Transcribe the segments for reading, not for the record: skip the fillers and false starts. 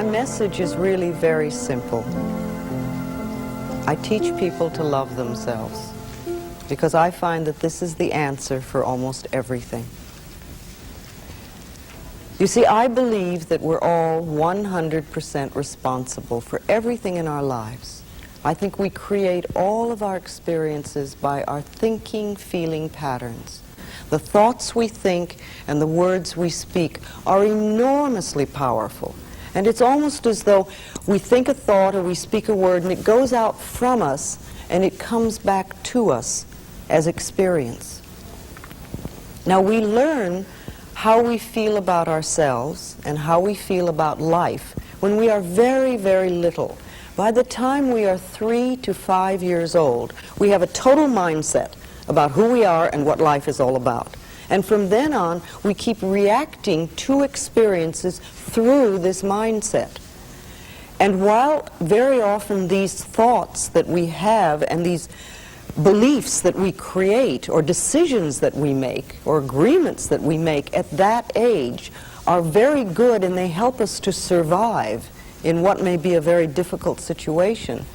my message is really very simple. I teach people to love themselves because I find that this is the answer for almost everything. You see, I believe that we're all 100% responsible for everything in our lives. I think we create all of our experiences by our thinking, feeling patterns. The thoughts we think and the words we speak are enormously powerful. And it's almost as though we think a thought or we speak a word and it goes out from us and it comes back to us as experience. Now we learn how we feel about ourselves and how we feel about life when we are very, very little. By the time we are 3 to 5 years old, we have a total mindset about who we are and what life is all about. And from then on, we keep reacting to experiences through this mindset. And while very often these thoughts that we have and these beliefs that we create or decisions that we make or agreements that we make at that age are very good and they help us to survive in what may be a very difficult situation,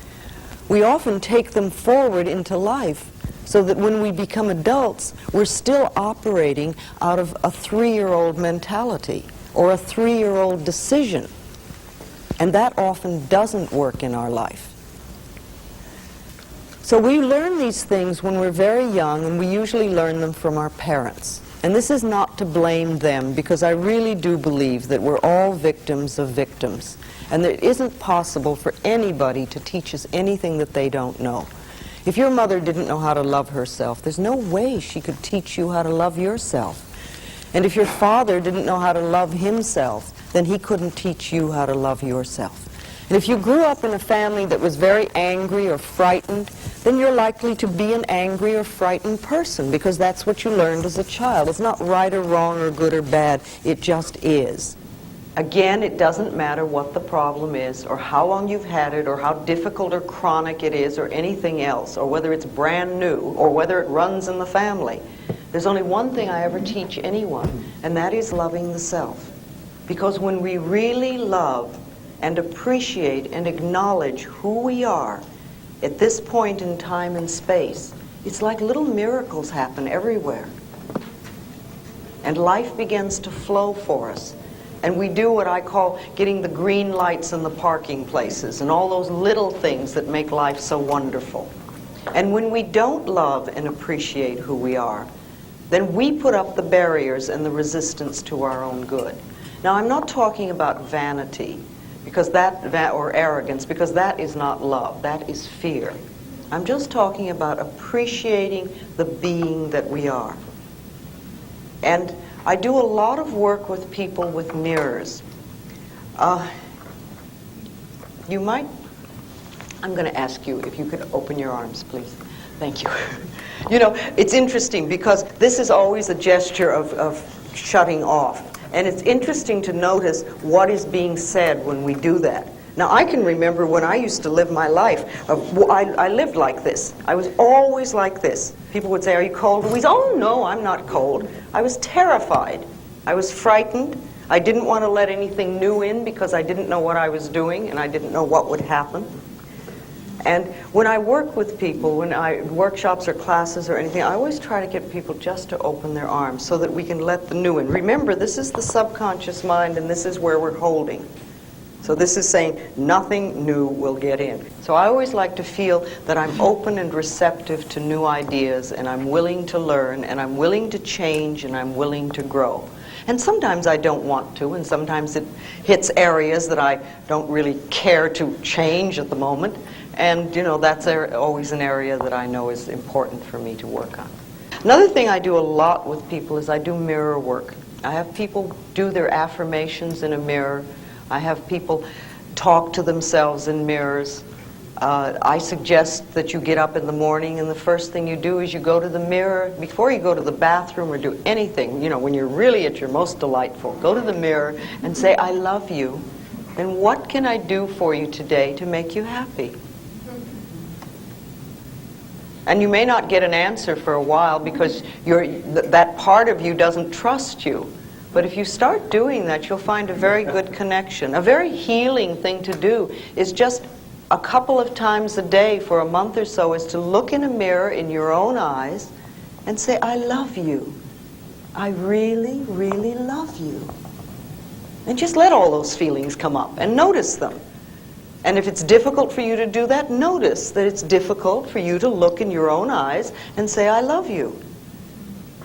we often take them forward into life so that when we become adults, we're still operating out of a 3-year-old mentality or a 3-year-old decision. And that often doesn't work in our life. So we learn these things when we're very young, and we usually learn them from our parents. And this is not to blame them, because I really do believe that we're all victims of victims. And that it isn't possible for anybody to teach us anything that they don't know. If your mother didn't know how to love herself, there's no way she could teach you how to love yourself. And if your father didn't know how to love himself, then he couldn't teach you how to love yourself. And if you grew up in a family that was very angry or frightened, then you're likely to be an angry or frightened person, because that's what you learned as a child. It's not right or wrong or good or bad. It just is. Again, it doesn't matter what the problem is, or how long you've had it, or how difficult or chronic it is, or anything else, or whether it's brand new, or whether it runs in the family. There's only one thing I ever teach anyone, and that is loving the self. Because when we really love and appreciate and acknowledge who we are at this point in time and space, it's like little miracles happen everywhere. And life begins to flow for us. And we do what I call getting the green lights in the parking places and all those little things that make life so wonderful. And when we don't love and appreciate who we are, then we put up the barriers and the resistance to our own good. Now, I'm not talking about vanity because or arrogance, because that is not love, that is fear. I'm just talking about appreciating the being that we are. And I do a lot of work with people with mirrors. I'm going to ask you if you could open your arms, please. Thank you. You know, it's interesting because this is always a gesture of shutting off. And it's interesting to notice what is being said when we do that. Now, I can remember when I used to live my life, I lived like this. I was always like this. People would say, "Are you cold, Louise?" "Oh, no, I'm not cold." I was terrified. I was frightened. I didn't want to let anything new in because I didn't know what I was doing and I didn't know what would happen. And when I work with people, when I workshops or classes or anything, I always try to get people just to open their arms so that we can let the new in. Remember, this is the subconscious mind and this is where we're holding. So this is saying nothing new will get in. So I always like to feel that I'm open and receptive to new ideas, and I'm willing to learn, and I'm willing to change, and I'm willing to grow. And sometimes I don't want to, and sometimes it hits areas that I don't really care to change at the moment. And, you know, that's always an area that I know is important for me to work on. Another thing I do a lot with people is I do mirror work. I have people do their affirmations in a mirror. I have people talk to themselves in mirrors. I suggest that you get up in the morning and the first thing you do is you go to the mirror. Before you go to the bathroom or do anything, you know, when you're really at your most delightful, go to the mirror and say, "I love you, and what can I do for you today to make you happy?" And you may not get an answer for a while because that part of you doesn't trust you. But if you start doing that, you'll find a very good connection. A very healing thing to do is just a couple of times a day for a month or so is to look in a mirror in your own eyes and say, I love you. I really, really love you. And just let all those feelings come up and notice them. And if it's difficult for you to do that, notice that it's difficult for you to look in your own eyes and say, I love you.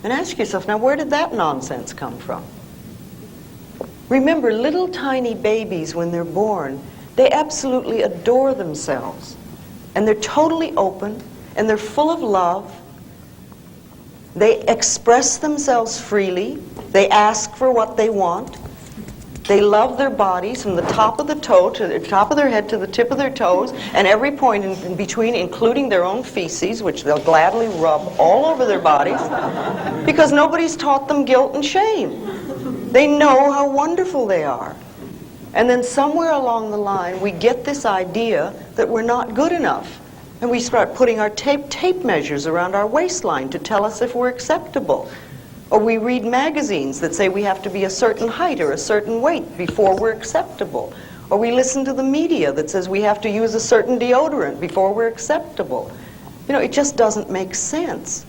And ask yourself, now where did that nonsense come from? Remember, little tiny babies, when they're born, they absolutely adore themselves. And they're totally open, and they're full of love. They express themselves freely. They ask for what they want. They love their bodies from the top of the toe to the top of their head to the tip of their toes, and every point in between, including their own feces, which they'll gladly rub all over their bodies, because nobody's taught them guilt and shame. They know how wonderful they are. And then somewhere along the line, we get this idea that we're not good enough. And we start putting our tape measures around our waistline to tell us if we're acceptable. Or we read magazines that say we have to be a certain height or a certain weight before we're acceptable. Or we listen to the media that says we have to use a certain deodorant before we're acceptable. You know, it just doesn't make sense.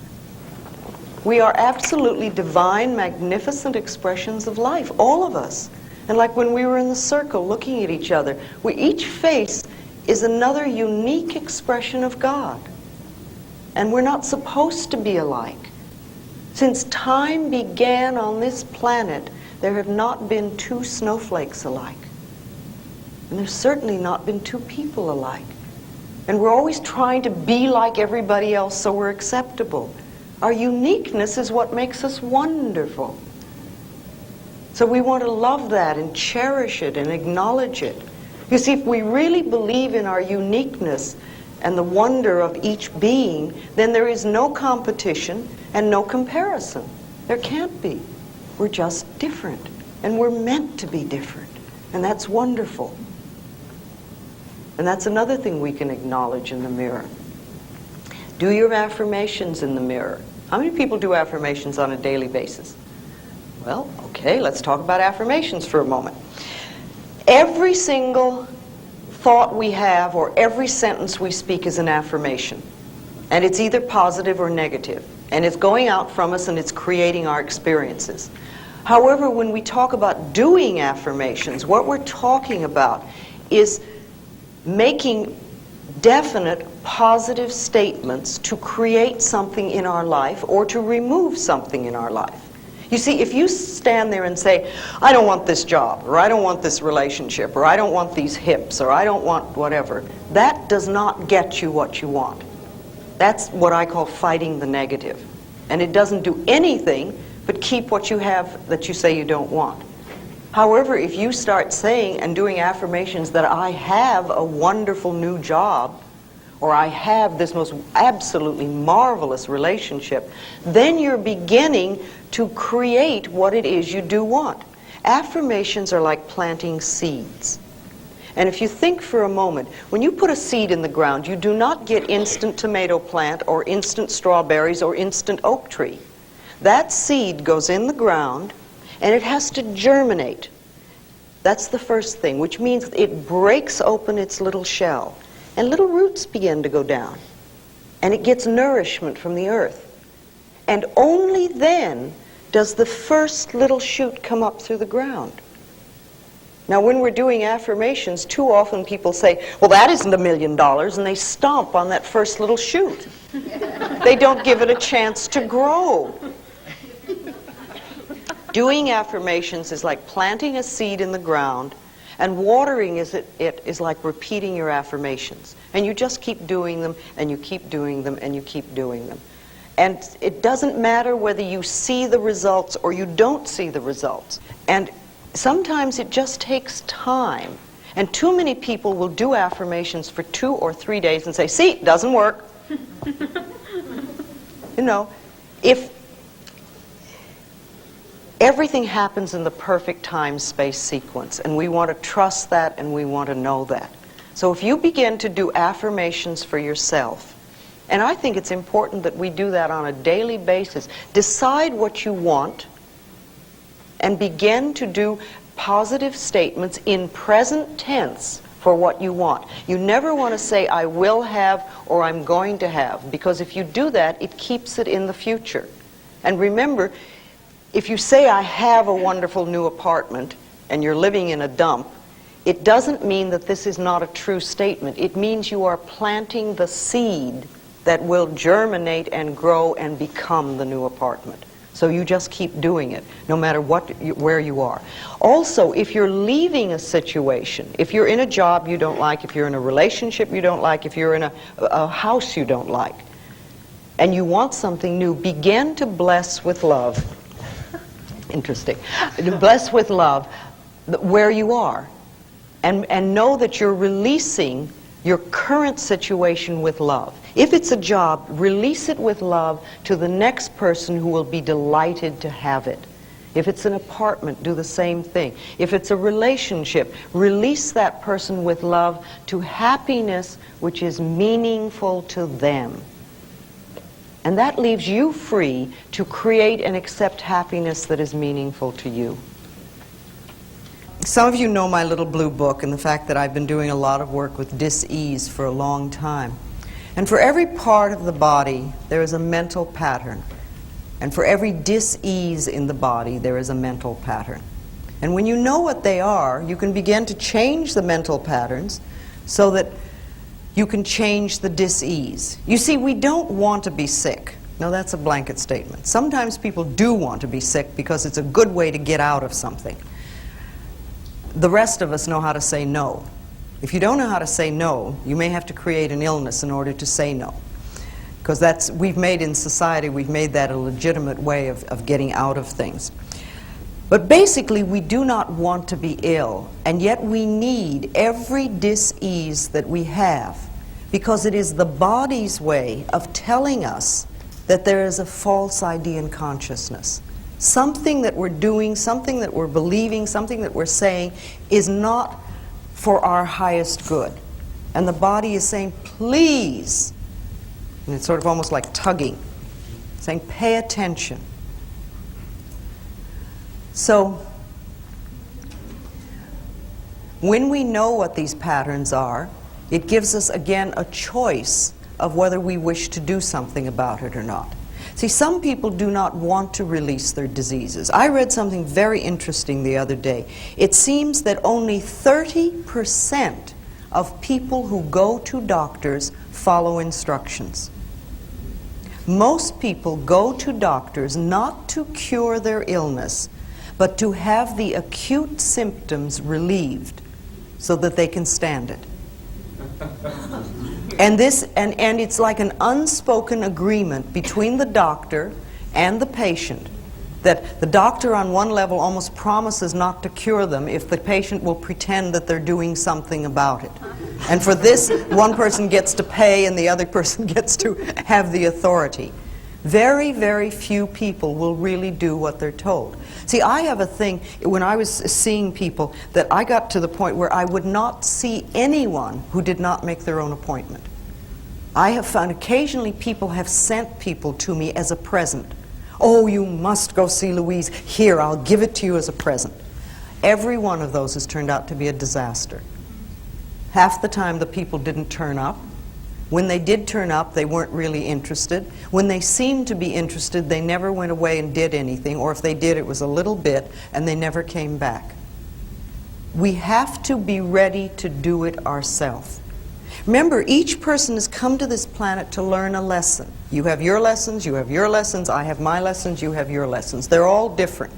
We are absolutely divine, magnificent expressions of life, all of us. And like when we were in the circle looking at each other, each face is another unique expression of God. And we're not supposed to be alike. Since time began on this planet, there have not been two snowflakes alike. And there's certainly not been two people alike. And we're always trying to be like everybody else so we're acceptable. Our uniqueness is what makes us wonderful. So we want to love that and cherish it and acknowledge it. You see, if we really believe in our uniqueness and the wonder of each being, then there is no competition and no comparison. There can't be. We're just different. And we're meant to be different. And that's wonderful. And that's another thing we can acknowledge in the mirror. Do your affirmations in the mirror. How many people do affirmations on a daily basis? Well, okay, let's talk about affirmations for a moment. Every single thought we have or every sentence we speak is an affirmation. And it's either positive or negative. And it's going out from us and it's creating our experiences. However, when we talk about doing affirmations, what we're talking about is making definite positive statements to create something in our life or to remove something in our life. You see, if you stand there and say, I don't want this job, or I don't want this relationship, or I don't want these hips, or I don't want whatever, that does not get you what you want. That's what I call fighting the negative. And it doesn't do anything but keep what you have that you say you don't want. However, if you start saying and doing affirmations that I have a wonderful new job, or I have this most absolutely marvelous relationship, then you're beginning to create what it is you do want. Affirmations are like planting seeds. And if you think for a moment, when you put a seed in the ground, you do not get instant tomato plant or instant strawberries or instant oak tree. That seed goes in the ground and it has to germinate. That's the first thing, which means it breaks open its little shell. And little roots begin to go down. And it gets nourishment from the earth. And only then does the first little shoot come up through the ground. Now, when we're doing affirmations, too often people say, well, that isn't $1 million, and they stomp on that first little shoot. They don't give it a chance to grow. Doing affirmations is like planting a seed in the ground, and watering it is like repeating your affirmations. And you just keep doing them, and you keep doing them, and you keep doing them. And it doesn't matter whether you see the results or you don't see the results. And sometimes it just takes time. And too many people will do affirmations for 2 or 3 days and say, see, it doesn't work. You know, if everything happens in the perfect time-space sequence, and we want to trust that and we want to know that. So if you begin to do affirmations for yourself, and I think it's important that we do that on a daily basis, decide what you want and begin to do positive statements in present tense for what you want. You never want to say, I will have or I'm going to have, because if you do that, it keeps it in the future. And remember, if you say, I have a wonderful new apartment, and you're living in a dump, it doesn't mean that this is not a true statement. It means you are planting the seed that will germinate and grow and become the new apartment. So you just keep doing it, no matter where you are. Also, if you're leaving a situation, if you're in a job you don't like, if you're in a relationship you don't like, if you're in a house you don't like, and you want something new, begin to bless with love. Interesting. Bless with love where you are. And know that you're releasing your current situation with love. If it's a job, release it with love to the next person who will be delighted to have it. If it's an apartment, do the same thing. If it's a relationship, release that person with love to happiness which is meaningful to them. And that leaves you free to create and accept happiness that is meaningful to you. Some of you know my little blue book and the fact that I've been doing a lot of work with dis-ease for a long time. And for every part of the body, there is a mental pattern. And for every dis-ease in the body, there is a mental pattern. And when you know what they are, you can begin to change the mental patterns so that you can change the dis-ease. You see, we don't want to be sick. No, that's a blanket statement. Sometimes people do want to be sick because it's a good way to get out of something. The rest of us know how to say no. If you don't know how to say no, you may have to create an illness in order to say no. Because we've made in society, we've made that a legitimate way of getting out of things. But basically, we do not want to be ill, and yet we need every dis-ease that we have, because it is the body's way of telling us that there is a false idea in consciousness. Something that we're doing, something that we're believing, something that we're saying is not for our highest good. And the body is saying, please, and it's sort of almost like tugging, saying, pay attention. So, when we know what these patterns are, it gives us, again, a choice of whether we wish to do something about it or not. See, some people do not want to release their diseases. I read something very interesting the other day. It seems that only 30% of people who go to doctors follow instructions. Most people go to doctors not to cure their illness, but to have the acute symptoms relieved so that they can stand it. And it's like an unspoken agreement between the doctor and the patient, that the doctor on one level almost promises not to cure them if the patient will pretend that they're doing something about it. And for this, one person gets to pay and the other person gets to have the authority. Very, very few people will really do what they're told. See, I have a thing, when I was seeing people, that I got to the point where I would not see anyone who did not make their own appointment. I have found occasionally people have sent people to me as a present. Oh, you must go see Louise. Here, I'll give it to you as a present. Every one of those has turned out to be a disaster. Half the time the people didn't turn up. When they did turn up, they weren't really interested. When they seemed to be interested, they never went away and did anything, or if they did, it was a little bit, and they never came back. We have to be ready to do it ourselves. Remember, each person has come to this planet to learn a lesson. You have your lessons, you have your lessons, I have my lessons, you have your lessons. They're all different.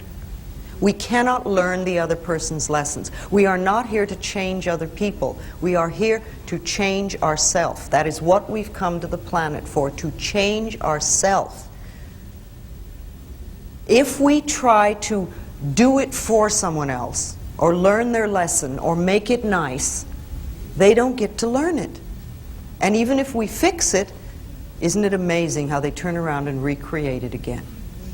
We cannot learn the other person's lessons. We are not here to change other people. We are here to change ourselves. That is what we've come to the planet for, to change ourselves. If we try to do it for someone else, or learn their lesson, or make it nice, they don't get to learn it. And even if we fix it, isn't it amazing how they turn around and recreate it again?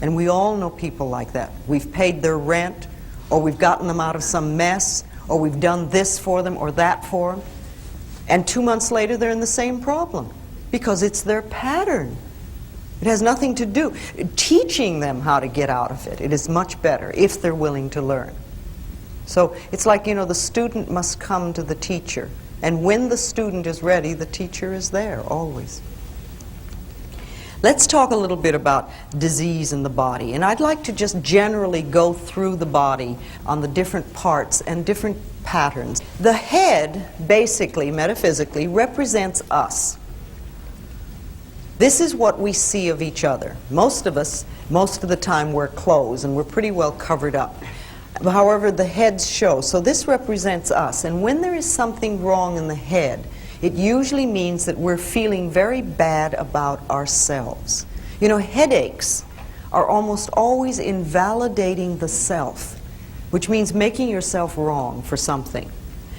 And we all know people like that. We've paid their rent, or we've gotten them out of some mess, or we've done this for them or that for them. And 2 months later, they're in the same problem, because it's their pattern. It has nothing to do. Teaching them how to get out of it, it is much better if they're willing to learn. So it's like, you know, the student must come to the teacher. And when the student is ready, the teacher is there, always. Let's talk a little bit about disease in the body. And I'd like to just generally go through the body on the different parts and different patterns. The head, basically, metaphysically, represents us. This is what we see of each other. Most of us, most of the time, wear clothes, and we're pretty well covered up. However, the heads show. So this represents us. And when there is something wrong in the head, it usually means that we're feeling very bad about ourselves. You know, headaches are almost always invalidating the self, which means making yourself wrong for something.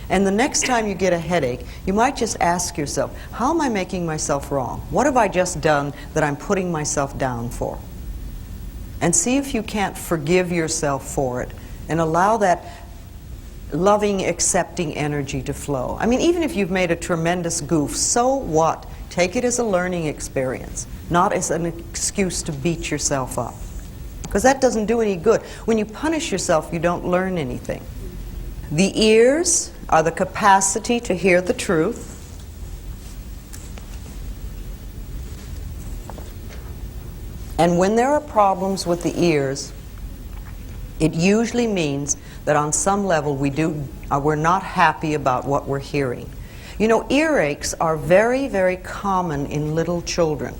And the next time you get a headache, you might just ask yourself, how am I making myself wrong? What have I just done that I'm putting myself down for? And see if you can't forgive yourself for it and allow that loving, accepting energy to flow. I mean, even if you've made a tremendous goof, so what? Take it as a learning experience, not as an excuse to beat yourself up. Because that doesn't do any good. When you punish yourself, you don't learn anything. The ears are the capacity to hear the truth. And when there are problems with the ears, it usually means that on some level we're not happy about what we're hearing. You know, earaches are very, very common in little children.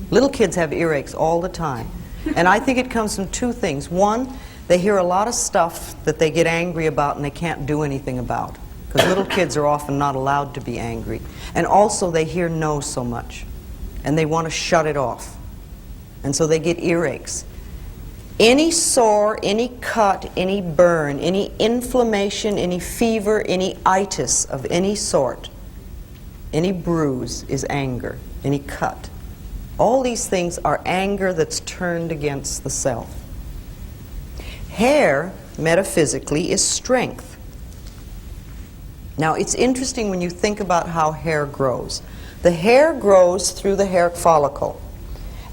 Little kids have earaches all the time. And I think it comes from two things. One, they hear a lot of stuff that they get angry about and they can't do anything about. Because little kids are often not allowed to be angry. And also they hear no so much. And they want to shut it off. And so they get earaches. Any sore, any cut, any burn, any inflammation, any fever, any itis of any sort, any bruise is anger, any cut. All these things are anger that's turned against the self. Hair, metaphysically, is strength. Now, it's interesting when you think about how hair grows. The hair grows through the hair follicle.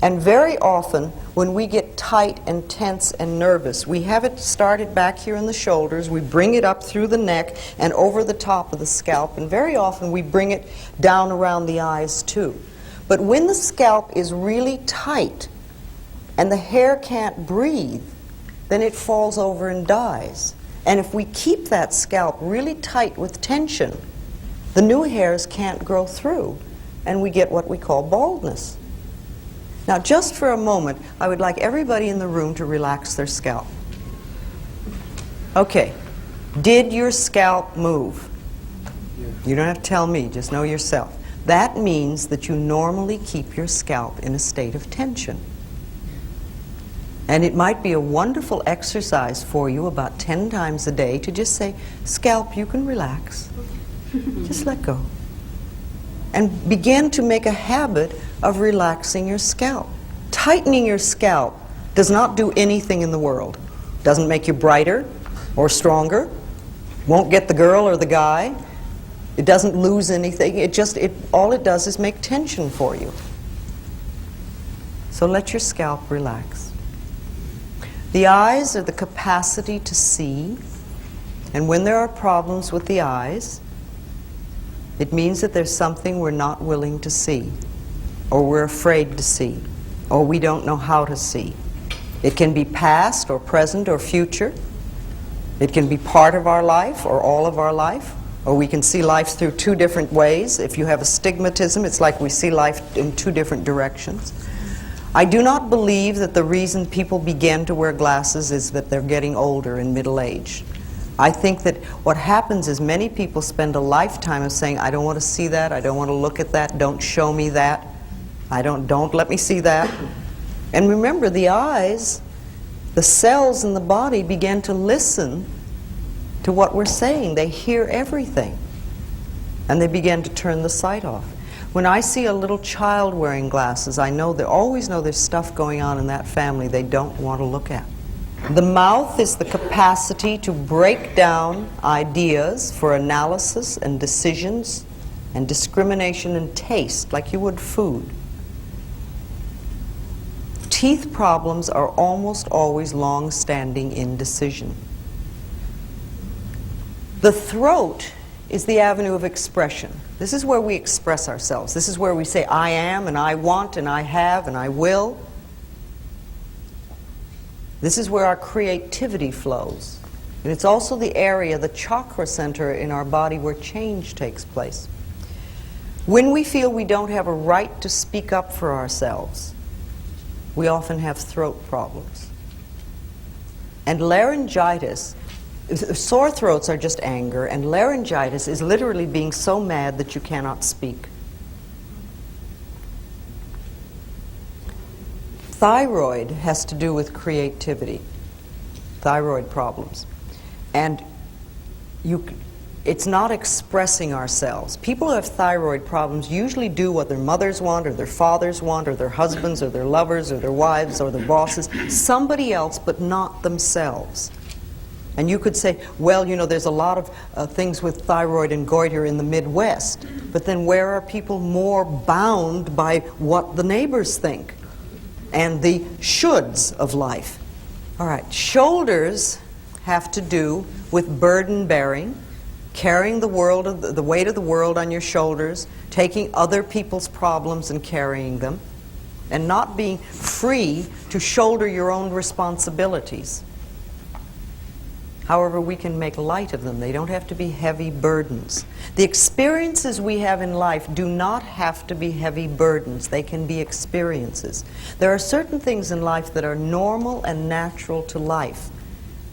And very often, when we get tight and tense and nervous, we have it started back here in the shoulders, we bring it up through the neck and over the top of the scalp, and very often we bring it down around the eyes too. But when the scalp is really tight and the hair can't breathe, then it falls over and dies. And if we keep that scalp really tight with tension, the new hairs can't grow through, and we get what we call baldness. Now, just for a moment, I would like everybody in the room to relax their scalp. Okay. Did your scalp move? You don't have to tell me, just know yourself. That means that you normally keep your scalp in a state of tension. And it might be a wonderful exercise for you about 10 times a day to just say, scalp, you can relax. Just let go. And begin to make a habit of relaxing your scalp. Tightening your scalp does not do anything in the world. Doesn't make you brighter or stronger. Won't get the girl or the guy. It doesn't lose anything. All it does is make tension for you. So let your scalp relax. The eyes are the capacity to see. And when there are problems with the eyes, it means that there's something we're not willing to see, or we're afraid to see, or we don't know how to see. It can be past or present or future. It can be part of our life or all of our life, or we can see life through two different ways. If you have astigmatism, it's like we see life in two different directions. I do not believe that the reason people begin to wear glasses is that they're getting older in middle age. I think that what happens is many people spend a lifetime of saying, I don't want to see that, I don't want to look at that, don't show me that, don't let me see that. And remember, the eyes, the cells in the body begin to listen to what we're saying. They hear everything. And they begin to turn the sight off. When I see a little child wearing glasses, I always know there's stuff going on in that family they don't want to look at. The mouth is the capacity to break down ideas for analysis and decisions and discrimination and taste, like you would food. Teeth problems are almost always long-standing indecision. The throat is the avenue of expression. This is where we express ourselves. This is where we say, I am, and I want, and I have, and I will. This is where our creativity flows. And it's also the area, the chakra center in our body where change takes place. When we feel we don't have a right to speak up for ourselves, we often have throat problems. And laryngitis, sore throats are just anger, and laryngitis is literally being so mad that you cannot speak. Thyroid has to do with creativity, thyroid problems. And it's not expressing ourselves. People who have thyroid problems usually do what their mothers want, or their fathers want, or their husbands, or their lovers, or their wives, or their bosses, somebody else, but not themselves. And you could say, well, you know, there's a lot of things with thyroid and goiter in the Midwest, but then where are people more bound by what the neighbors think and the shoulds of life? All right, shoulders have to do with burden bearing, carrying the weight of the world on your shoulders, taking other people's problems and carrying them, and not being free to shoulder your own responsibilities. However, we can make light of them. They don't have to be heavy burdens. The experiences we have in life do not have to be heavy burdens. They can be experiences. There are certain things in life that are normal and natural to life.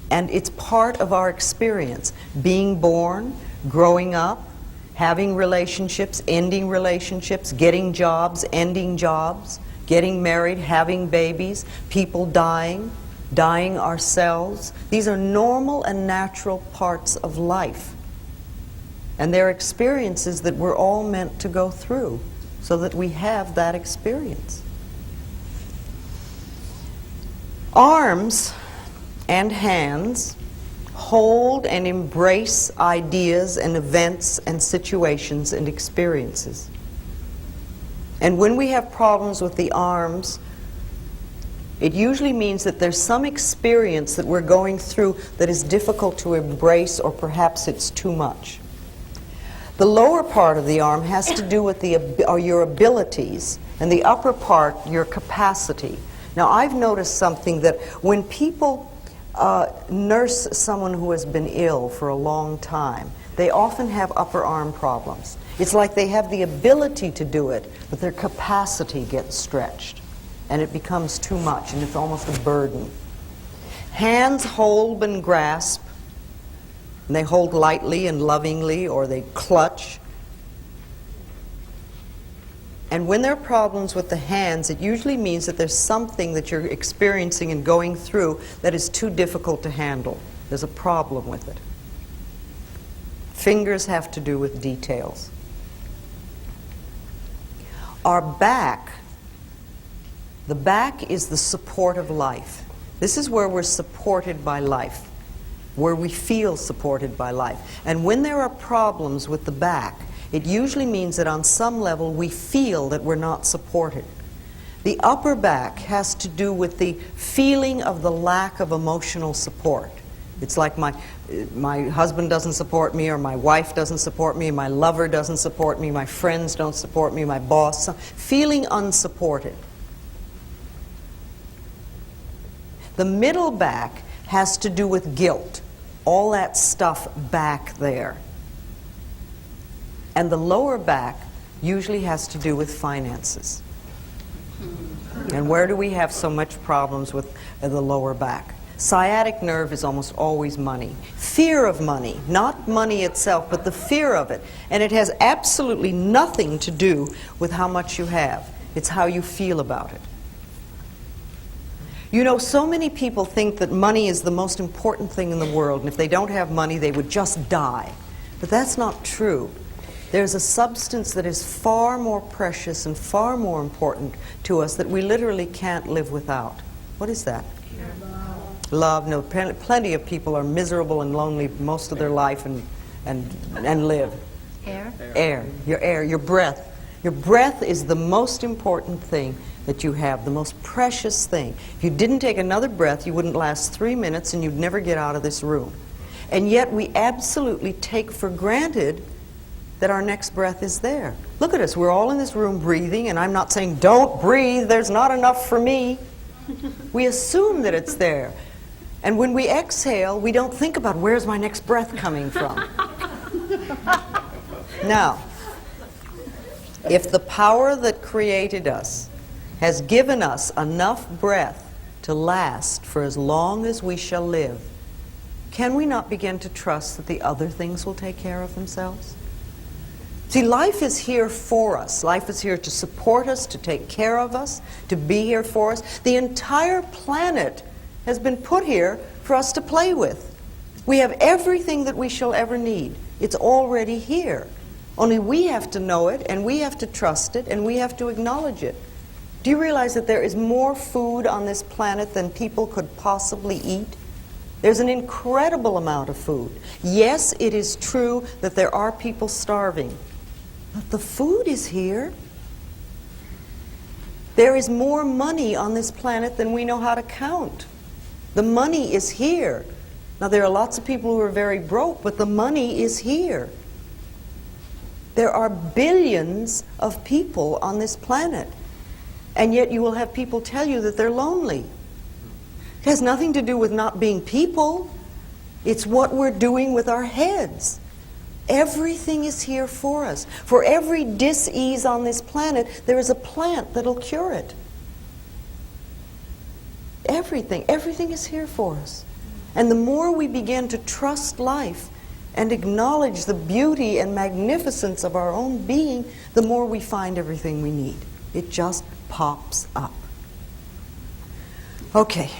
And it's part of our experience. Being born, growing up, having relationships, ending relationships, getting jobs, ending jobs, getting married, having babies, people dying, dying ourselves. These are normal and natural parts of life. And they're experiences that we're all meant to go through so that we have that experience. Arms and hands hold and embrace ideas and events and situations and experiences. And when we have problems with the arms, it usually means that there's some experience that we're going through that is difficult to embrace, or perhaps it's too much. The lower part of the arm has to do with your abilities, and the upper part, your capacity. Now, I've noticed something that when people nurse someone who has been ill for a long time, they often have upper arm problems. It's like they have the ability to do it, but their capacity gets stretched, and it becomes too much, and it's almost a burden. Hands hold and grasp, and they hold lightly and lovingly, or they clutch. And when there are problems with the hands, it usually means that there's something that you're experiencing and going through that is too difficult to handle. There's a problem with it. Fingers have to do with details. Our back, the back is the support of life. This is where we're supported by life, where we feel supported by life. And when there are problems with the back, it usually means that on some level we feel that we're not supported. The upper back has to do with the feeling of the lack of emotional support. It's like my husband doesn't support me, or my wife doesn't support me, my lover doesn't support me, my friends don't support me, my boss, feeling unsupported. The middle back has to do with guilt, all that stuff back there. And the lower back usually has to do with finances. And where do we have so much problems with the lower back? Sciatic nerve is almost always money. Fear of money, not money itself, but the fear of it. And it has absolutely nothing to do with how much you have. It's how you feel about it. You know, so many people think that money is the most important thing in the world, and if they don't have money, they would just die. But that's not true. There's a substance that is far more precious and far more important to us that we literally can't live without. What is that? Love. No, plenty of people are miserable and lonely most of their life and live. Air. Air. Your air, your breath. Your breath is the most important thing that you have, the most precious thing. If you didn't take another breath, you wouldn't last 3 minutes and you'd never get out of this room. And yet we absolutely take for granted that our next breath is there. Look at us, we're all in this room breathing, and I'm not saying don't breathe, there's not enough for me. We assume that it's there. And when we exhale, we don't think about where's my next breath coming from. Now, if the power that created us has given us enough breath to last for as long as we shall live, can we not begin to trust that the other things will take care of themselves? See, life is here for us. Life is here to support us, to take care of us, to be here for us. The entire planet has been put here for us to play with. We have everything that we shall ever need. It's already here. Only we have to know it, and we have to trust it, and we have to acknowledge it. Do you realize that there is more food on this planet than people could possibly eat? There's an incredible amount of food. Yes, it is true that there are people starving, but the food is here. There is more money on this planet than we know how to count. The money is here. Now, there are lots of people who are very broke, but the money is here. There are billions of people on this planet, and yet you will have people tell you that they're lonely. It has nothing to do with not being people. It's what we're doing with our heads. Everything is here for us. For every dis-ease on this planet, there is a plant that'll cure it. Everything is here for us. And the more we begin to trust life and acknowledge the beauty and magnificence of our own being, the more we find everything we need. It just pops up. Okay.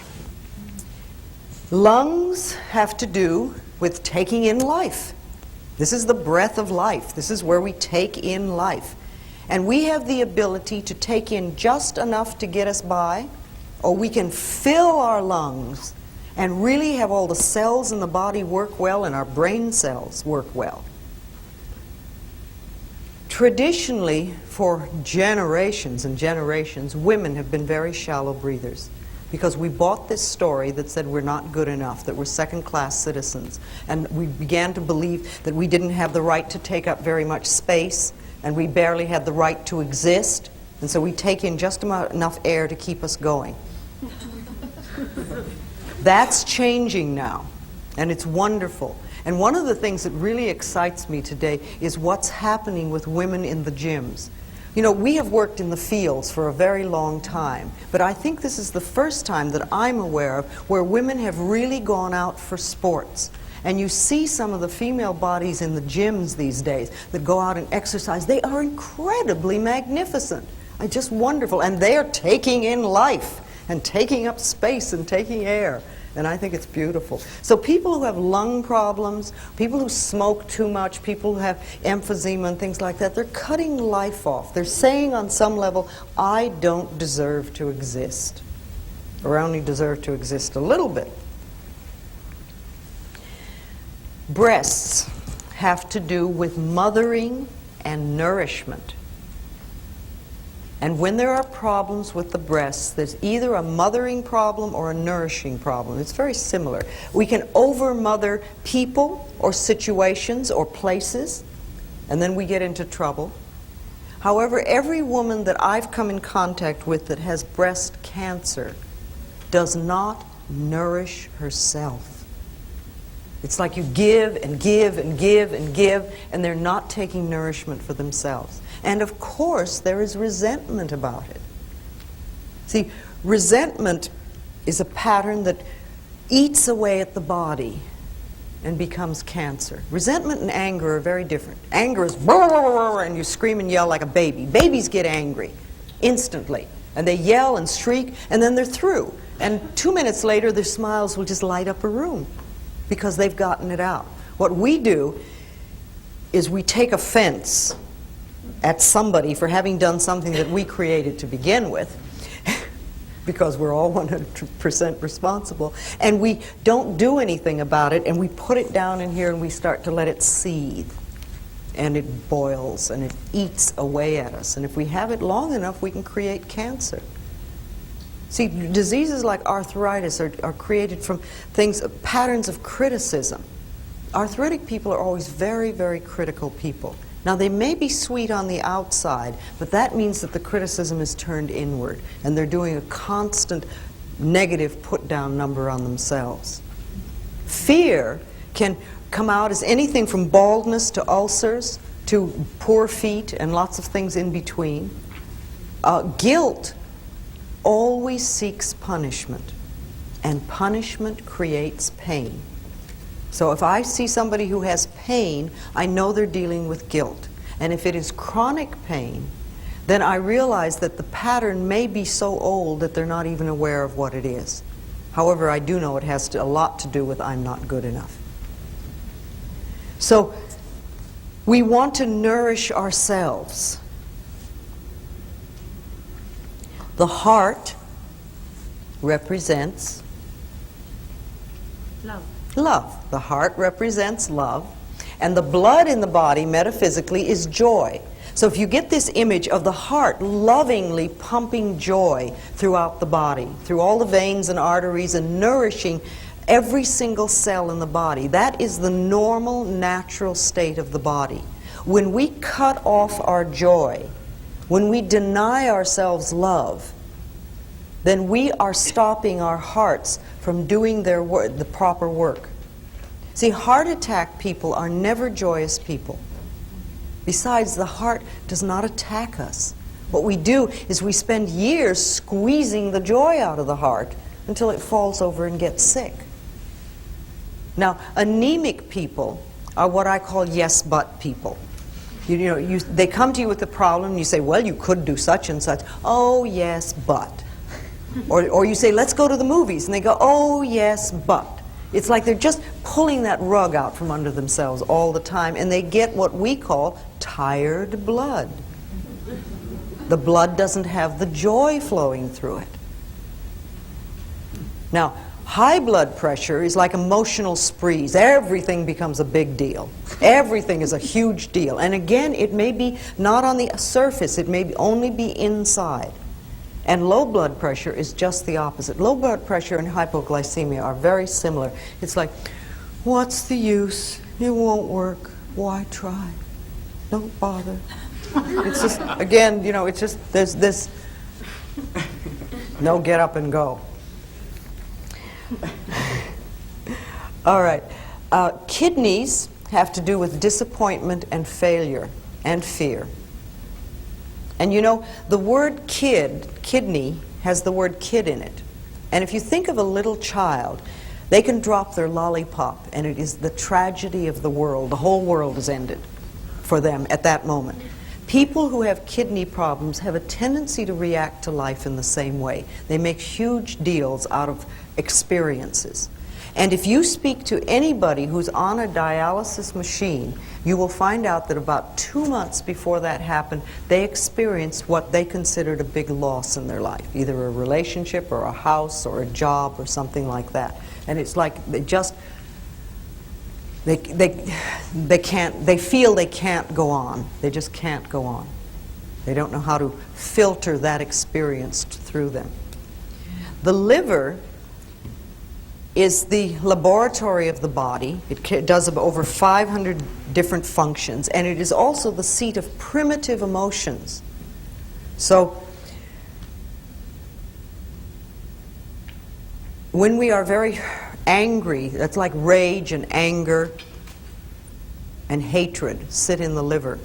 Lungs have to do with taking in life. This is the breath of life. This is where we take in life. And we have the ability to take in just enough to get us by, or we can fill our lungs and really have all the cells in the body work well and our brain cells work well. Traditionally, for generations and generations, women have been very shallow breathers because we bought this story that said we're not good enough, that we're second-class citizens, and we began to believe that we didn't have the right to take up very much space, and we barely had the right to exist, and so we take in just enough air to keep us going. That's changing now, and it's wonderful. And one of the things that really excites me today is what's happening with women in the gyms. You know, we have worked in the fields for a very long time, but I think this is the first time that I'm aware of where women have really gone out for sports. And you see some of the female bodies in the gyms these days that go out and exercise. They are incredibly magnificent. Just wonderful. And they are taking in life and taking up space and taking air. And I think it's beautiful. So people who have lung problems, people who smoke too much, people who have emphysema and things like that, they're cutting life off. They're saying on some level, I don't deserve to exist, or I only deserve to exist a little bit. Breasts have to do with mothering and nourishment. And when there are problems with the breasts, there's either a mothering problem or a nourishing problem. It's very similar. We can over-mother people or situations or places, and then we get into trouble. However, every woman that I've come in contact with that has breast cancer does not nourish herself. It's like you give and give and give and give, and they're not taking nourishment for themselves. And of course, there is resentment about it. See, resentment is a pattern that eats away at the body and becomes cancer. Resentment and anger are very different. Anger is and you scream and yell like a baby. Babies get angry instantly, and they yell and shriek, and then they're through. And 2 minutes later, their smiles will just light up a room because they've gotten it out. What we do is we take offense at somebody for having done something that we created to begin with, because we're all 100% responsible, and we don't do anything about it, and we put it down in here and we start to let it seethe. and it boils and it eats away at us. And if we have it long enough, we can create cancer. See, diseases like arthritis are created from things, patterns of criticism. Arthritic people are always very, very critical people. Now, they may be sweet on the outside, but that means that the criticism is turned inward, and they're doing a constant negative put-down number on themselves. Fear can come out as anything from baldness to ulcers to poor feet and lots of things in between. Guilt always seeks punishment, and punishment creates pain. So if I see somebody who has pain, I know they're dealing with guilt. And if it is chronic pain, then I realize that the pattern may be so old that they're not even aware of what it is. However, I do know it has a lot to do with I'm not good enough. So we want to nourish ourselves. The heart represents love. Love. The heart represents love. And the blood in the body, metaphysically, is joy. So if you get this image of the heart lovingly pumping joy throughout the body, through all the veins and arteries, and nourishing every single cell in the body, that is the normal, natural state of the body. When we cut off our joy, when we deny ourselves love, then we are stopping our hearts from doing their work, the proper work. See, heart attack people are never joyous people. Besides, the heart does not attack us. What we do is we spend years squeezing the joy out of the heart until it falls over and gets sick. Now, anemic people are what I call yes but people. They come to you with a problem and you say, well, you could do such and such. Oh, yes, but. Or you say, let's go to the movies. And they go, oh, yes, but. It's like they're just pulling that rug out from under themselves all the time, and they get what we call tired blood. The blood doesn't have the joy flowing through it. Now, high blood pressure is like emotional sprees. Everything becomes a big deal. Everything is a huge deal. And again, it may be not on the surface. It may only be inside. And low blood pressure is just the opposite. Low blood pressure and hypoglycemia are very similar. It's like, what's the use? It won't work. Why try? Don't bother. It's just, again, it's just, there's this no get up and go. All right. Kidneys have to do with disappointment and failure and fear. And the word kidney has the word kid in it. And if you think of a little child, they can drop their lollipop and it is the tragedy of the world. The whole world is ended for them at that moment. People who have kidney problems have a tendency to react to life in the same way. They make huge deals out of experiences. And if you speak to anybody who's on a dialysis machine, you will find out that about 2 months before that happened, they experienced what they considered a big loss in their life, either a relationship or a house or a job or something like that. And it's like they feel they can't go on. They just can't go on. They don't know how to filter that experience through them. The liver is the laboratory of the body. It does over 500 different functions, and it is also the seat of primitive emotions. So when we are very angry, that's like rage and anger and hatred sit in the liver.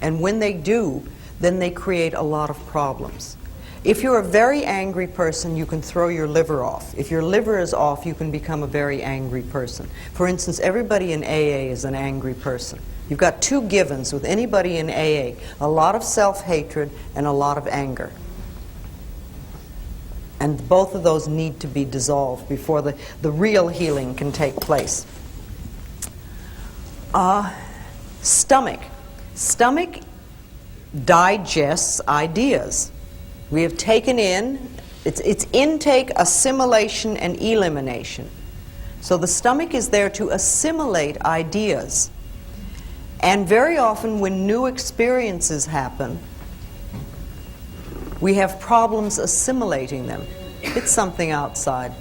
And when they do, then they create a lot of problems. If you're a very angry person, you can throw your liver off. If your liver is off, you can become a very angry person. For instance, everybody in AA is an angry person. You've got two givens with anybody in AA, a lot of self-hatred and a lot of anger. And both of those need to be dissolved before the real healing can take place. Stomach. Stomach digests ideas. We have taken in, it's intake, assimilation, and elimination. So the stomach is there to assimilate ideas. And very often when new experiences happen, we have problems assimilating them. It's something outside.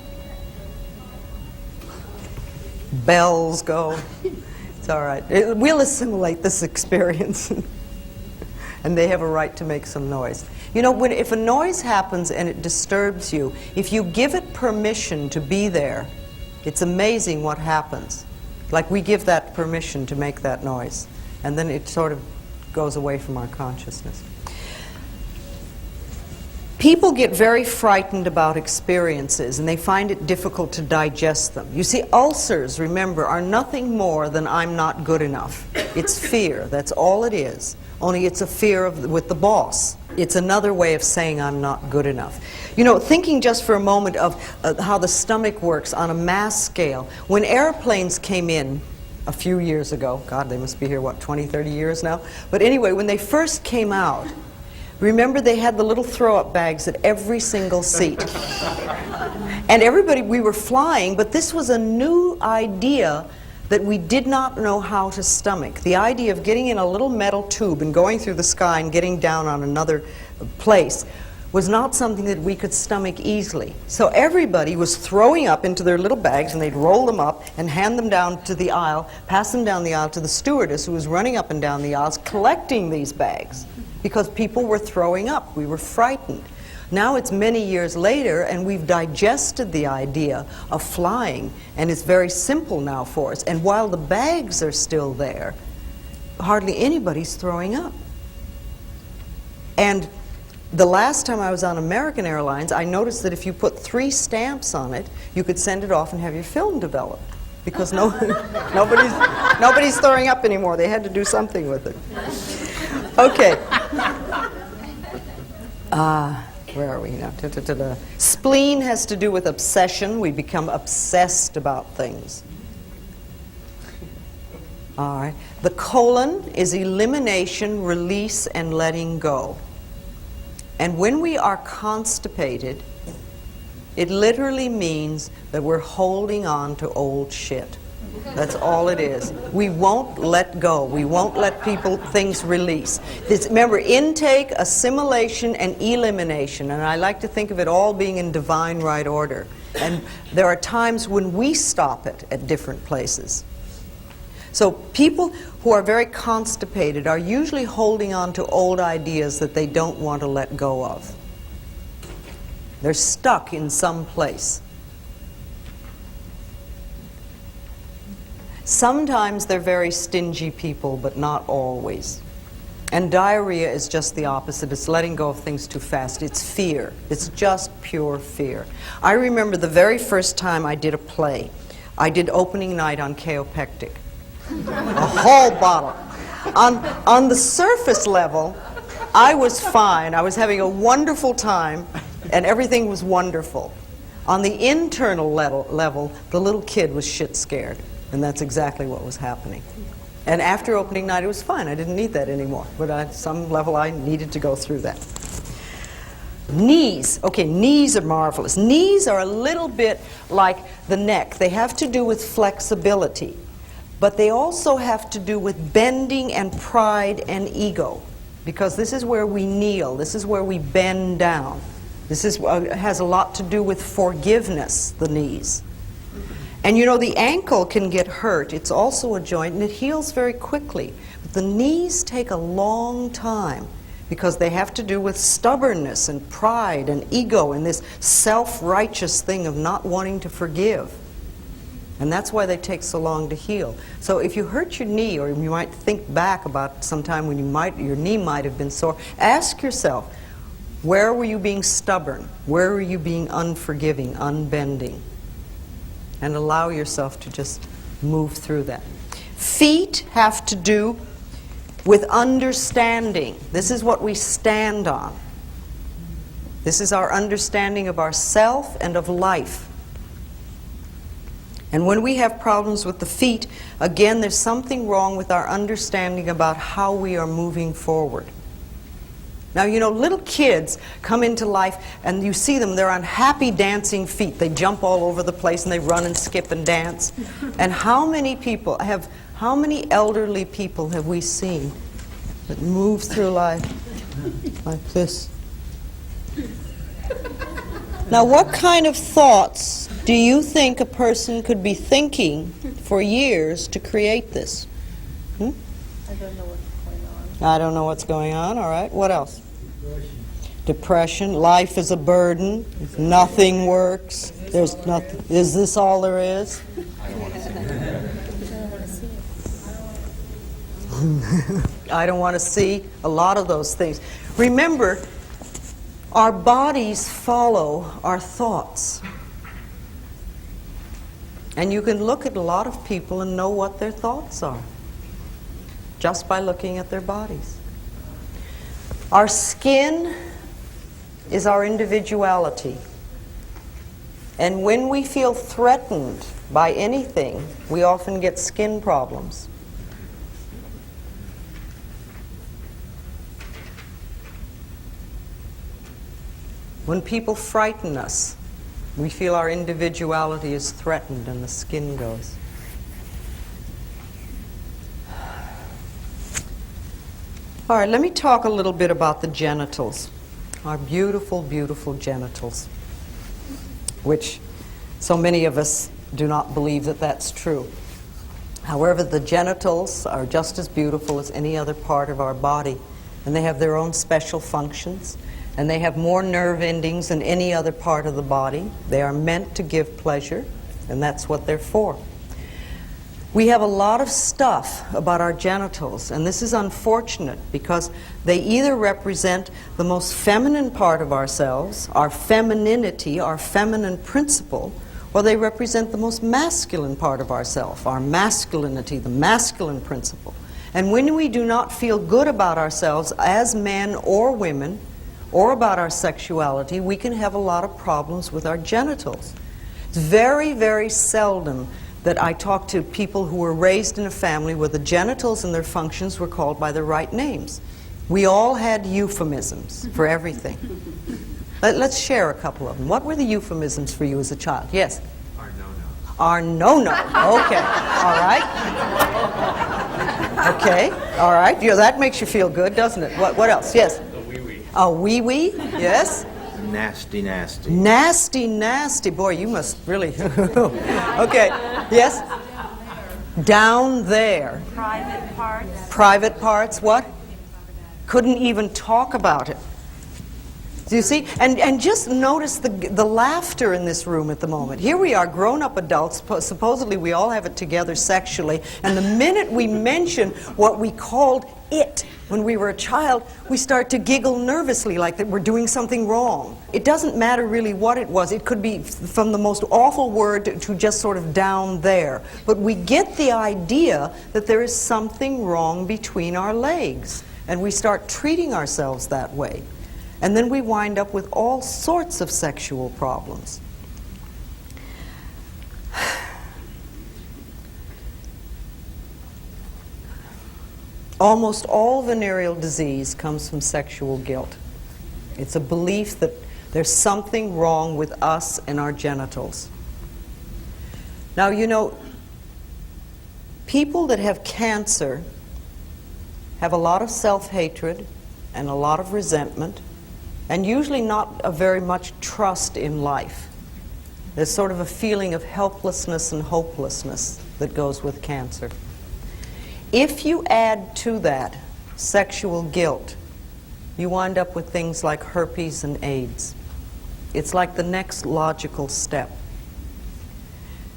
Bells go. It's all right. We'll assimilate this experience. And they have a right to make some noise. You know, if a noise happens and it disturbs you, if you give it permission to be there, it's amazing what happens. Like we give that permission to make that noise, and then it sort of goes away from our consciousness. People get very frightened about experiences, and they find it difficult to digest them. You see, ulcers, remember, are nothing more than I'm not good enough. It's fear. That's all it is. Only it's a fear with the boss. It's another way of saying I'm not good enough. You know, thinking just for a moment of how the stomach works on a mass scale. When airplanes came in a few years ago, God, they must be here, what, 20, 30 years now? But anyway, when they first came out, remember they had the little throw-up bags at every single seat. And everybody, we were flying, but this was a new idea that we did not know how to stomach. The idea of getting in a little metal tube and going through the sky and getting down on another place was not something that we could stomach easily. So everybody was throwing up into their little bags, and they'd roll them up and hand them down to the aisle, pass them down the aisle to the stewardess who was running up and down the aisles collecting these bags, because people were throwing up. We were frightened. Now it's many years later, and we've digested the idea of flying, and it's very simple now for us. And while the bags are still there, hardly anybody's throwing up. And the last time I was on American Airlines, I noticed that if you put 3 stamps on it, you could send it off and have your film developed, because nobody's throwing up anymore. They had to do something with it. Okay. Where are we now? Spleen has to do with obsession. We become obsessed about things. All right. The colon is elimination, release, and letting go. And when we are constipated, it literally means that we're holding on to old shit. That's all it is. We won't let go. We won't let things release. Remember, intake, assimilation, and elimination. And I like to think of it all being in divine right order. And there are times when we stop it at different places. So people who are very constipated are usually holding on to old ideas that they don't want to let go of. They're stuck in some place. Sometimes they're very stingy people, but not always. And diarrhea is just the opposite. It's letting go of things too fast. It's fear. It's just pure fear. I remember the very first time I did a play. I did opening night on Kaopectic. A whole bottle. On the surface level, I was fine. I was having a wonderful time, and everything was wonderful. On the internal level, the little kid was shit scared. And that's exactly what was happening. And after opening night, it was fine. I didn't need that anymore. But at some level, I needed to go through that. Knees. Okay, knees are marvelous. Knees are a little bit like the neck. They have to do with flexibility. But they also have to do with bending and pride and ego. Because this is where we kneel. This is where we bend down. This has a lot to do with forgiveness, the knees. And you know, the ankle can get hurt. It's also a joint, and it heals very quickly. But the knees take a long time because they have to do with stubbornness and pride and ego and this self-righteous thing of not wanting to forgive. And that's why they take so long to heal. So if you hurt your knee, or you might think back about some time when your knee might have been sore, ask yourself, where were you being stubborn? Where were you being unforgiving, unbending? And allow yourself to just move through that. Feet have to do with understanding. This is what we stand on. This is our understanding of ourself and of life. And when we have problems with the feet, again, there's something wrong with our understanding about how we are moving forward. Now, you know, little kids come into life and you see them, they're on happy dancing feet. They jump all over the place and they run and skip and dance. And how many How many elderly people have we seen that move through life like this? Now, what kind of thoughts do you think a person could be thinking for years to create this? I don't know what's going on. I don't know what's going on, all right. What else? Depression. Life is a burden. Nothing works. There's nothing. Is this all there is? I don't want to see a lot of those things. Remember, our bodies follow our thoughts. And you can look at a lot of people and know what their thoughts are just by looking at their bodies. Our skin is our individuality. And when we feel threatened by anything, we often get skin problems. When people frighten us, we feel our individuality is threatened and the skin goes. All right, let me talk a little bit about the genitals. Our beautiful, beautiful genitals, which so many of us do not believe that that's true. However, the genitals are just as beautiful as any other part of our body, and they have their own special functions. And they have more nerve endings than any other part of the body. They are meant to give pleasure, and that's what they're for. We have a lot of stuff about our genitals, and this is unfortunate because they either represent the most feminine part of ourselves, our femininity, our feminine principle, or they represent the most masculine part of ourselves, our masculinity, the masculine principle. And when we do not feel good about ourselves as men or women, or about our sexuality, we can have a lot of problems with our genitals. It's very, very seldom that I talk to people who were raised in a family where the genitals and their functions were called by the right names. We all had euphemisms for everything. Let's share a couple of them. What were the euphemisms for you as a child? Yes? Our no-no. Our no-no. Okay. All right. Okay. All right. Yeah, that makes you feel good, doesn't it? What else? Yes? A wee-wee, yes? Nasty, nasty. Nasty, nasty. Boy, you must really... Okay, yes? Down there. Private parts. Private parts, what? Couldn't even talk about it. Do you see? And just notice the laughter in this room at the moment. Here we are, grown-up adults, supposedly we all have it together sexually, and the minute we mention what we called it when we were a child, we start to giggle nervously like that we're doing something wrong. It doesn't matter really what it was. It could be from the most awful word to just sort of down there. But we get the idea that there is something wrong between our legs, and we start treating ourselves that way. And then we wind up with all sorts of sexual problems. Almost all venereal disease comes from sexual guilt. It's a belief that there's something wrong with us and our genitals. Now, you know, people that have cancer have a lot of self-hatred and a lot of resentment, and usually not a very much trust in life. There's sort of a feeling of helplessness and hopelessness that goes with cancer. If you add to that sexual guilt, you wind up with things like herpes and AIDS. It's like the next logical step.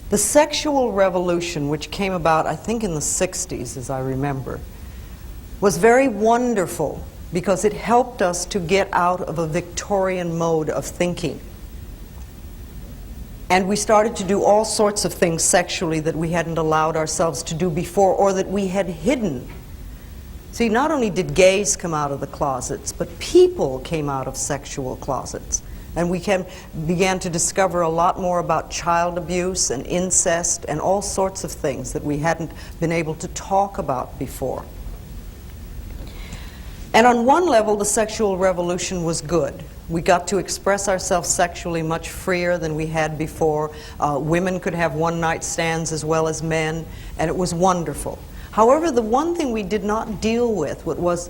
The sexual revolution, which came about, I think, in the 60s, as I remember, was very wonderful because it helped us to get out of a Victorian mode of thinking. And we started to do all sorts of things sexually that we hadn't allowed ourselves to do before, or that we had hidden. See, not only did gays come out of the closets, but people came out of sexual closets. And we began to discover a lot more about child abuse and incest and all sorts of things that we hadn't been able to talk about before. And on one level, the sexual revolution was good, We got to express ourselves sexually much freer than we had before. Women could have one-night stands as well as men, and it was wonderful. However, the one thing we did not deal with was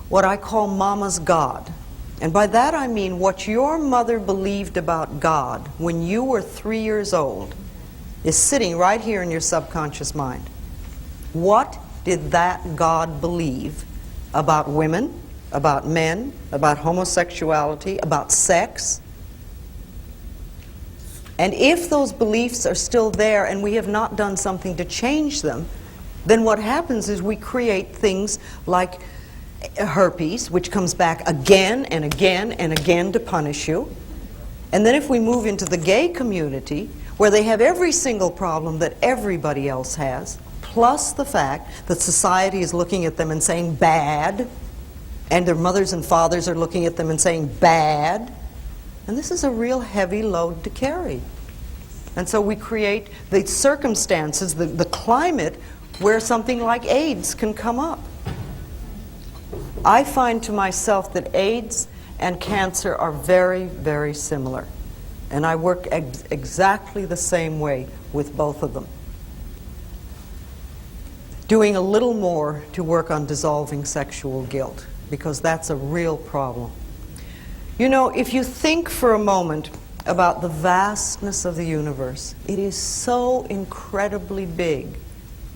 what I call Mama's God. And by that I mean what your mother believed about God when you were 3 years old is sitting right here in your subconscious mind. What did that God believe about women, about men, about homosexuality, about sex? And if those beliefs are still there and we have not done something to change them, then what happens is we create things like herpes, which comes back again and again and again to punish you. And then if we move into the gay community, where they have every single problem that everybody else has, plus the fact that society is looking at them and saying bad, and their mothers and fathers are looking at them and saying bad, and this is a real heavy load to carry. And so we create the circumstances, the climate, where something like AIDS can come up. I find to myself that AIDS and cancer are very, very similar. And I work exactly the same way with both of them. Doing a little more to work on dissolving sexual guilt, because that's a real problem. You know, if you think for a moment about the vastness of the universe, it is so incredibly big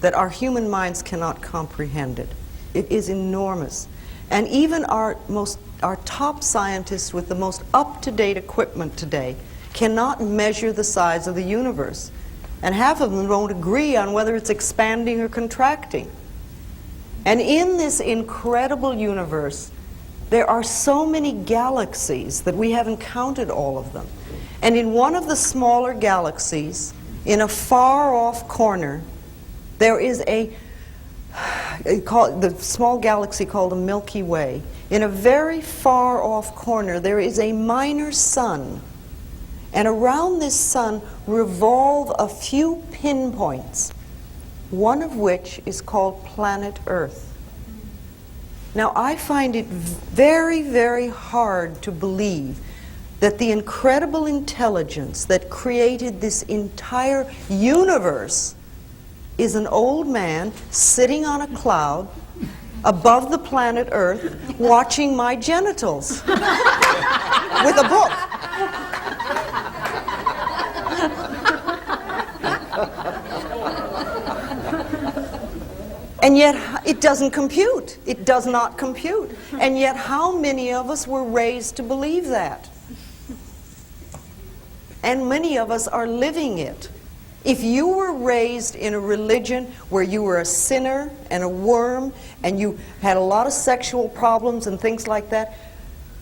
that our human minds cannot comprehend it. It is enormous. And even our top scientists with the most up-to-date equipment today cannot measure the size of the universe. And half of them don't agree on whether it's expanding or contracting. And in this incredible universe, there are so many galaxies that we haven't counted all of them. And in one of the smaller galaxies, in a far-off corner, there is the small galaxy called the Milky Way. In a very far-off corner, there is a minor sun. And around this sun revolve a few pinpoints, one of which is called planet Earth. Now, I find it very, very hard to believe that the incredible intelligence that created this entire universe is an old man sitting on a cloud above the planet Earth watching my genitals with a book. And yet it doesn't compute. It does not compute. And yet how many of us were raised to believe that? And many of us are living it. If you were raised in a religion where you were a sinner and a worm and you had a lot of sexual problems and things like that,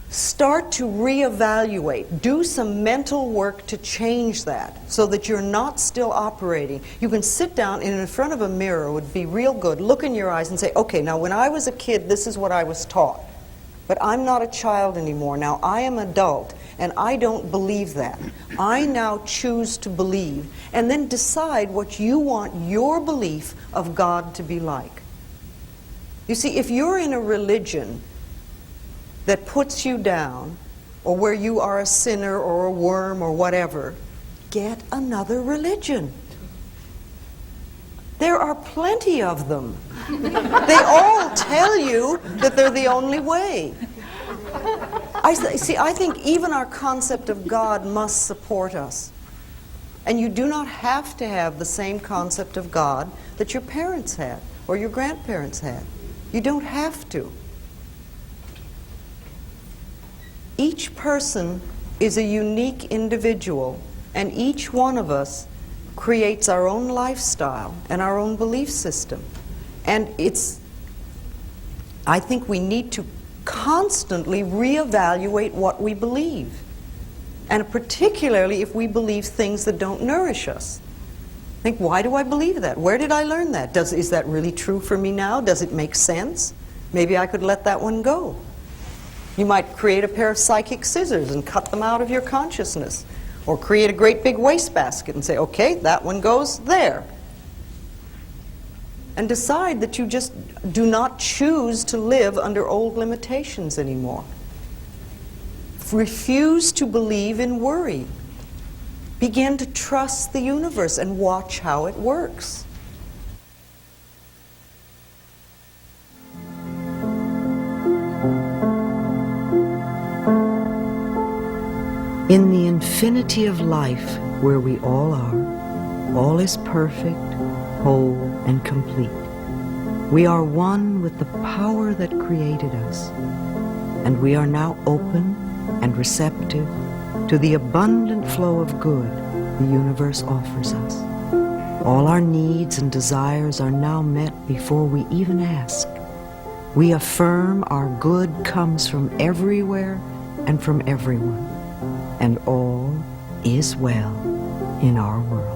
start to reevaluate. Do some mental work to change that so that you're not still operating. You can sit down and in front of a mirror, would be real good, look in your eyes and say, okay, now when I was a kid, this is what I was taught. But I'm not a child anymore. Now I am adult. And I don't believe that. I now choose to believe, and then decide what you want your belief of God to be like. You see, if you're in a religion that puts you down, or where you are a sinner or a worm or whatever, get another religion. There are plenty of them. They all tell you that they're the only way. I think even our concept of God must support us. And you do not have to have the same concept of God that your parents had or your grandparents had. You don't have to. Each person is a unique individual, and each one of us creates our own lifestyle and our own belief system. And I think we need to constantly reevaluate what we believe, and particularly if we believe things that don't nourish us. Think, why do I believe that? Where did I learn that? Is that really true for me now? Does it make sense? Maybe I could let that one go. You might create a pair of psychic scissors and cut them out of your consciousness, or create a great big wastebasket and say, okay, that one goes there. And decide that you just do not choose to live under old limitations anymore. refuse to believe in worry. Begin to trust the universe and watch how it works. In the infinity of life where we all are, all is perfect, whole, and complete. We are one with the power that created us, and we are now open and receptive to the abundant flow of good the universe offers us. All our needs and desires are now met before we even ask. We affirm our good comes from everywhere and from everyone, and all is well in our world.